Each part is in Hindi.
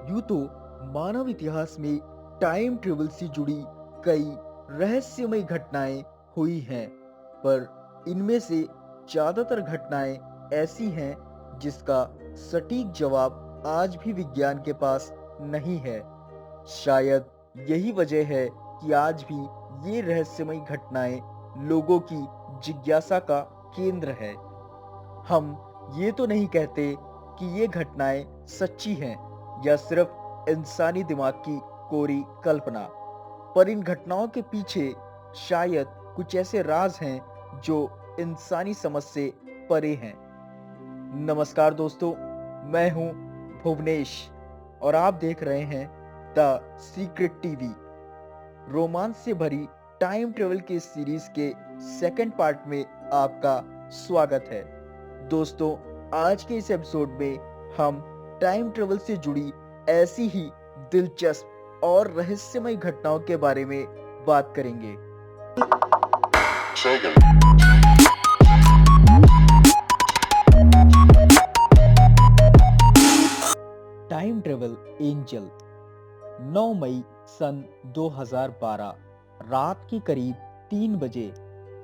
यूं तो मानव इतिहास में टाइम ट्रेवल से जुड़ी कई रहस्यमय घटनाएं हुई हैं, पर इनमें से ज्यादातर घटनाएं ऐसी हैं जिसका सटीक जवाब आज भी विज्ञान के पास नहीं है। शायद यही वजह है कि आज भी ये रहस्यमय घटनाएं लोगों की जिज्ञासा का केंद्र है। हम ये तो नहीं कहते कि ये घटनाएं सच्ची हैं या सिर्फ इंसानी दिमाग की कोरी कल्पना, पर इन घटनाओं के पीछे शायद कुछ ऐसे राज हैं जो इंसानी समझ से परे हैं। नमस्कार दोस्तों, मैं हूं भुवनेश और आप देख रहे हैं द सीक्रेट टीवी। रोमांच से भरी टाइम ट्रेवल के सीरीज के सेकंड पार्ट में आपका स्वागत है। दोस्तों, आज के इस एपिसोड में हम टाइम ट्रेवल से जुड़ी ऐसी ही दिलचस्प और रहस्यमय घटनाओं के बारे में बात करेंगे। Time travel angel. 9 मई सन 2012 रात के करीब 3 बजे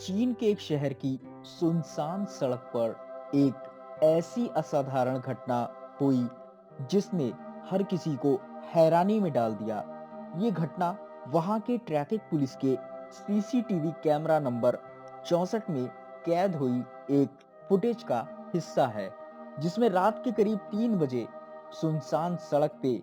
चीन के एक शहर की सुनसान सड़क पर एक ऐसी असाधारण घटना हुई जिसने हर किसी को हैरानी में डाल दिया। ये घटना वहां के ट्रैफिक पुलिस के सीसीटीवी कैमरा नंबर 64 में कैद हुई एक फुटेज का हिस्सा है, जिसमें रात के करीब 3 बजे सुनसान सड़क पे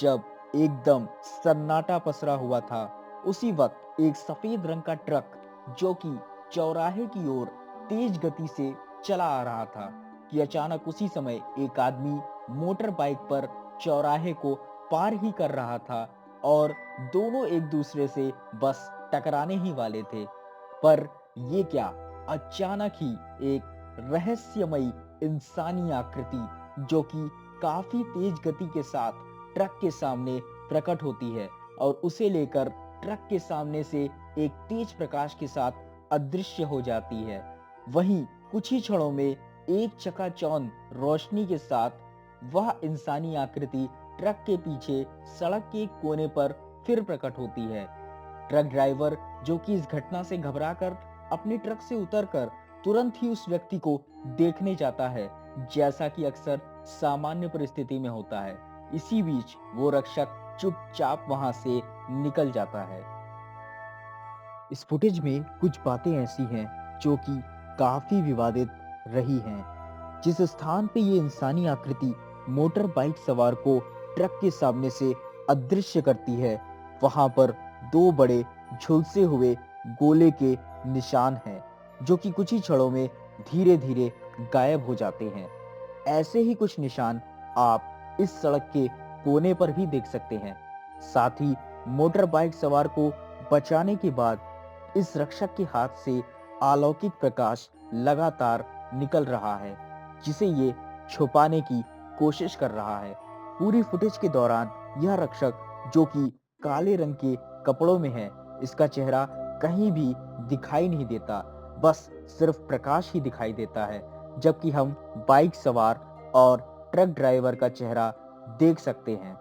जब एकदम सन्नाटा पसरा हुआ था, उसी वक्त एक सफेद रंग का ट्रक जो कि चौराहे की ओर तेज गति से चला आ रहा था कि अचानक उसी समय एक आदमी मोटर बाइक पर चौराहे को पार ही कर रहा था और दोनों एक दूसरे से बस टकराने ही वाले थे। पर ये क्या, अचानक ही एक रहस्यमयी इंसानी आकृति जो कि काफी तेज गति के साथ ट्रक के सामने प्रकट होती है और उसे लेकर ट्रक के सामने से एक तेज प्रकाश के साथ अदृश्य हो जाती है। वहीं कुछ ही क्षणों में एक चकाचौंध रोशनी के साथ वह इंसानी आकृति ट्रक के पीछे सड़क के एक कोने पर फिर प्रकट होती है। ट्रक ड्राइवर, जो कि इस घटना से घबराकर अपने ट्रक से उतरकर तुरंत ही उस व्यक्ति को देखने जाता है, जैसा कि अक्सर सामान्य परिस्थिति में होता है। इसी बीच वो रक्षक चुपचाप वहां से निकल जाता है। इस फुटेज में कुछ बातें ऐसी हैं जो कि काफी विवादित रही हैं। जिस स्थान पे ये इंसानी आकृति मोटर बाइक सवार को ट्रक के सामने से अदृश्य करती है, वहां पर 2 बड़े झुलसे हुए गोले के निशान हैं जो कि कुछ ही क्षणों में धीरे धीरे गायब हो जाते हैं। ऐसे ही कुछ निशान आप इस सड़क के कोने पर भी देख सकते हैं। साथ ही मोटर बाइक सवार को बचाने के बाद इस रक्षक के हाथ से अलौकिक प्रकाश लगातार निकल रहा है, जिसे ये छुपाने की कोशिश कर रहा है। पूरी फुटेज के दौरान यह रक्षक, जो कि काले रंग के कपड़ों में है, इसका चेहरा कहीं भी दिखाई नहीं देता, बस सिर्फ प्रकाश ही दिखाई देता है, जबकि हम बाइक सवार और ट्रक ड्राइवर का चेहरा देख सकते हैं।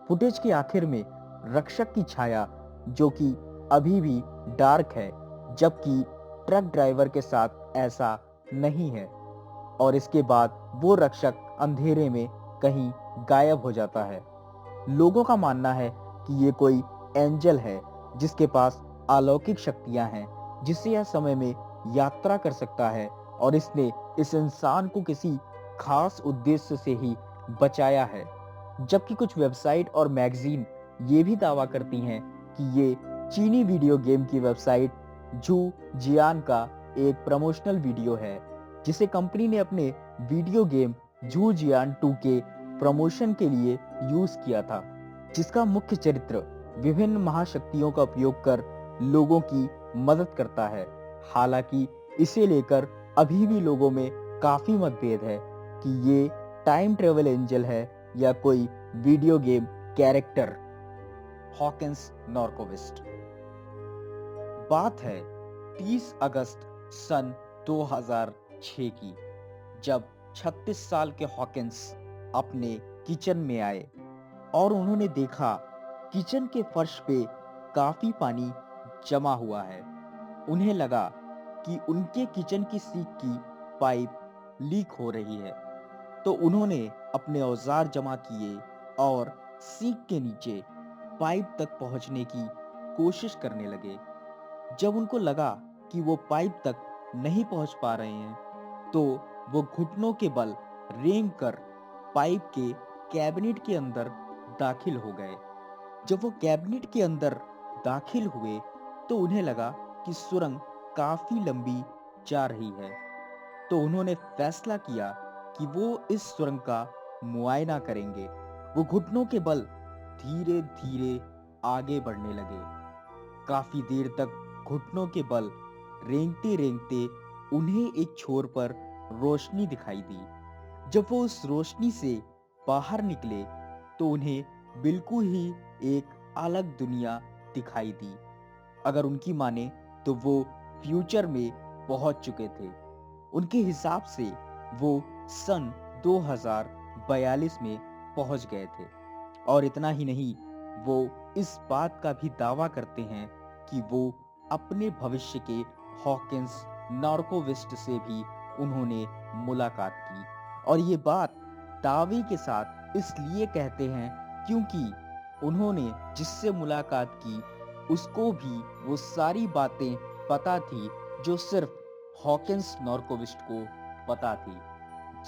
फुटेज के आखिर में रक्षक की छाया, जो कि अभी भी डार्क है, जबकि ट्रक ड्राइवर के साथ ऐसा नहीं है, और इसके बाद वो रक्षक अंधेरे में कहीं गायब हो जाता है। लोगों का मानना है कि ये कोई एंजल है जिसके पास अलौकिक शक्तियां हैं, जिससे यह समय में यात्रा कर सकता है और इसने इस इंसान को किसी खास उद्देश्य से ही बचाया है। जबकि कुछ वेबसाइट और मैगजीन ये भी दावा करती हैं कि ये चीनी वीडियो गेम की वेबसाइट जू जियान का एक प्रमोशनल वीडियो है, जिसे कंपनी ने अपने वीडियो गेम जू जियान 2 के प्रमोशन के लिए यूज किया था, जिसका मुख्य चरित्र विभिन्न महाशक्तियों का उपयोग कर लोगों की मदद करता है। हालांकि इसे लेकर अभी भी लोगों में काफी मतभेद है कि ये टाइम ट्रेवल एंजल है या कोई वीडियो गेम कैरेक्टर। हॉकिंस नॉर्कोविस्ट। बात है 30 अगस्त सन 2006 की, जब 36 साल के हॉकिंस अपने किचन में आए और उन्होंने देखा किचन के फर्श पे काफी पानी जमा हुआ है। उन्हें लगा कि उनके किचन की सीख की पाइप लीक हो रही है। तो उन्होंने अपने औजार जमा किए और सीख के नीचे पाइप तक पहुंचने की कोशिश करने लगे। जब उनको लगा कि वो पाइप तक नहीं पहुंच पा रहे हैं, तो वो घुटनों के बल रेंग कर पाइप के कैबिनेट के अंदर दाखिल हो गए। जब वो कैबिनेट के अंदर दाखिल हुए, तो उन्हें लगा कि सुरंग काफी लंबी जा रही है। तो उन्होंने फैसला किया कि वो इस सुरंग का मुआयना करेंगे। वो घुटनों के बल धीरे धीरे आगे बढ़ने लगे। काफी देर तक घुटनों के बल रेंगते रेंगते उन्हें एक छोर पर रोशनी दिखाई दी। जब वो उस रोशनी से बाहर निकले, तो उन्हें बिल्कुल ही एक अलग दुनिया दिखाई दी। अगर उनकी माने तो वो फ्यूचर में पहुंच चुके थे। उनके हिसाब से वो सन 2042 में पहुंच गए थे। और इतना ही नहीं, वो इस बात का भी दावा करते हैं कि वो अपने भविष्य के हॉकिंस नार्कोविस्ट से भी उन्होंने मुलाकात की। और ये बात दावे के साथ इसलिए कहते हैं क्योंकि उन्होंने जिससे मुलाकात की, उसको भी वो सारी बातें पता थी जो सिर्फ हॉकिंस नॉर्कोविस्ट को पता थी।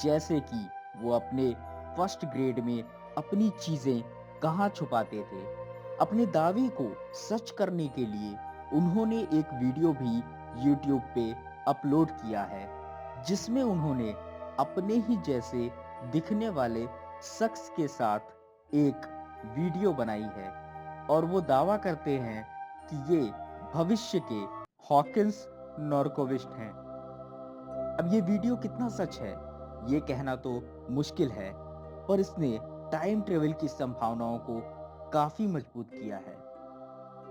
जैसे कि वो अपने फर्स्ट ग्रेड में अपनी चीजें कहाँ छुपाते थे। अपने दावे को सच करने के लिए उन्होंने एक वीडियो भी यूट्यूब पे अपलोड किया है, जिसमें उन्होंने अपने ही जैसे दिखने वाले शख्स के साथ एक वीडियो बनाई है। और वो दावा करते हैं कि ये भविष्य के हॉकिंस नॉर्कोविस्ट हैं। अब ये वीडियो कितना सच है, ये कहना तो मुश्किल है, पर इसने टाइम ट्रेवल की संभावनाओं को काफी मजबूत किया है।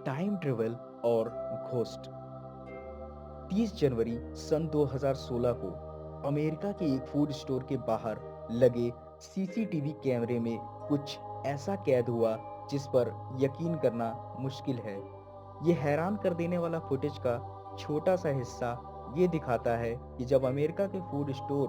टाइम ट्रेवल और घोस्ट। 30 जनवरी सन 2016 को अमेरिका के एक फूड स्टोर के बाहर लगे सीसीटीवी कैमरे में कुछ ऐसा कैद हुआ जिस पर यकीन करना मुश्किल है। ये हैरान कर देने वाला फुटेज का छोटा सा हिस्सा ये दिखाता है कि जब अमेरिका के फूड स्टोर,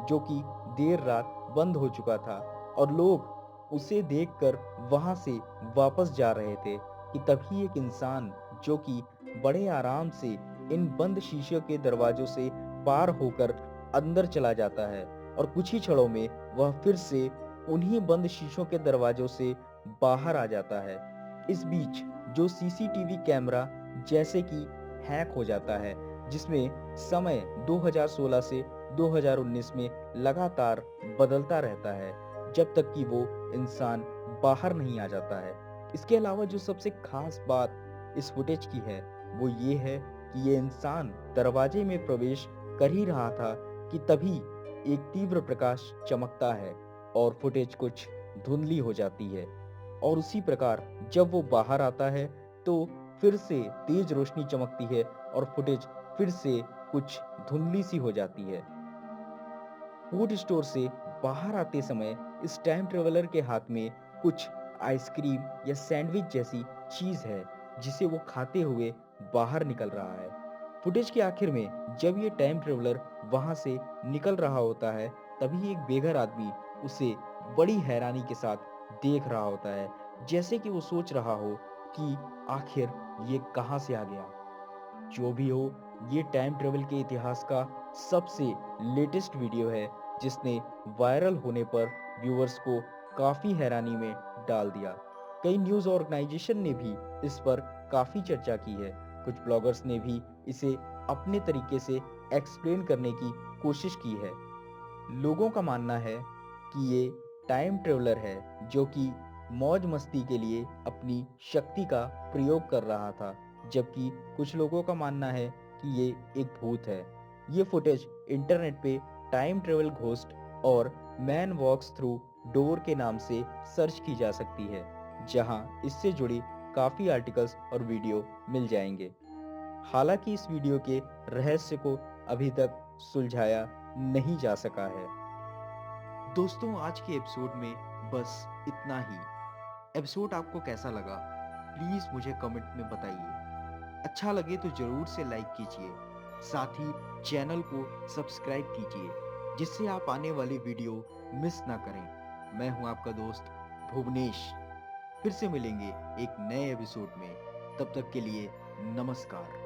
जो कि देर रात बंद हो चुका था और लोग उसे देखकर वहां से वापस जा रहे थे, कि तभी एक इंसान जो कि बड़े आराम से इन बंद शीशे के दरवाजों से पार होकर अंदर चला जाता है और कुछ ही क्षणों में वह फिर से उन्हीं बंद शीशों के दरवाजों से बाहर आ जाता है। इस बीच जो सीसीटीवी कैमरा जैसे कि हैक हो जाता है, जिसमें समय 2016 से 2019 में लगातार बदलता रहता है जब तक कि वो इंसान बाहर नहीं आ जाता है। इसके अलावा जो सबसे खास बात इस फुटेज की है, वो ये है कि ये इंसान दरवाजे में प्रवेश कर ही रहा था कि तभी एक तीव्र प्रकाश चमकता है और फुटेज कुछ धुंधली हो जाती है। और उसी प्रकार जब वो बाहर आता है, तो फिर से तेज रोशनी चमकती है और फुटेज फिर से कुछ धुंधली सी हो जाती है। फूड स्टोर से बाहर आते समय इस टाइम ट्रेवलर के हाथ में कुछ आइसक्रीम या सैंडविच जैसी चीज है, जिसे वो खाते हुए बाहर निकल रहा है। फुटेज के आखिर में जब ये टाइम ट्रेवलर वहां से निकल रहा होता है, तभी एक बेघर आदमी उसे बड़ी हैरानी के साथ देख रहा होता है, जैसे कि वो सोच रहा हो कि आखिर ये कहां से आ गया। जो भी हो, ये टाइम ट्रेवल के इतिहास का सबसे लेटेस्ट वीडियो है, जिसने वायरल होने पर व्यूअर्स को काफी हैरानी में डाल दिया। कई न्यूज़ ऑर्गेनाइजेशन ने भी इस पर काफी चर्चा की है। कुछ ब्लॉगर्स ने भी इसे अपने तरीके से एक्सप्लेन करने की कोशिश की है। लोगों का मानना है कि ये टाइम ट्रेवलर है जो कि मौज मस्ती के लिए अपनी शक्ति का प्रयोग कर रहा था, जबकि कुछ लोगों का मानना है कि ये एक भूत है। ये फुटेज इंटरनेट पे टाइम ट्रेवल घोस्ट और मैन वॉक्स थ्रू डोर के नाम से सर्च की जा सकती है, जहां इससे जुड़ी काफी आर्टिकल्स और वीडियो मिल जाएंगे। हालांकि इस वीडियो के रहस्य को अभी तक सुलझाया नहीं जा सका है। दोस्तों, आज के एपिसोड में बस इतना ही। एपिसोड आपको कैसा लगा प्लीज़ मुझे कमेंट में बताइए। अच्छा लगे तो ज़रूर से लाइक कीजिए, साथ ही चैनल को सब्सक्राइब कीजिए जिससे आप आने वाली वीडियो मिस ना करें। मैं हूं आपका दोस्त भुवनेश। फिर से मिलेंगे एक नए एपिसोड में। तब तक के लिए नमस्कार।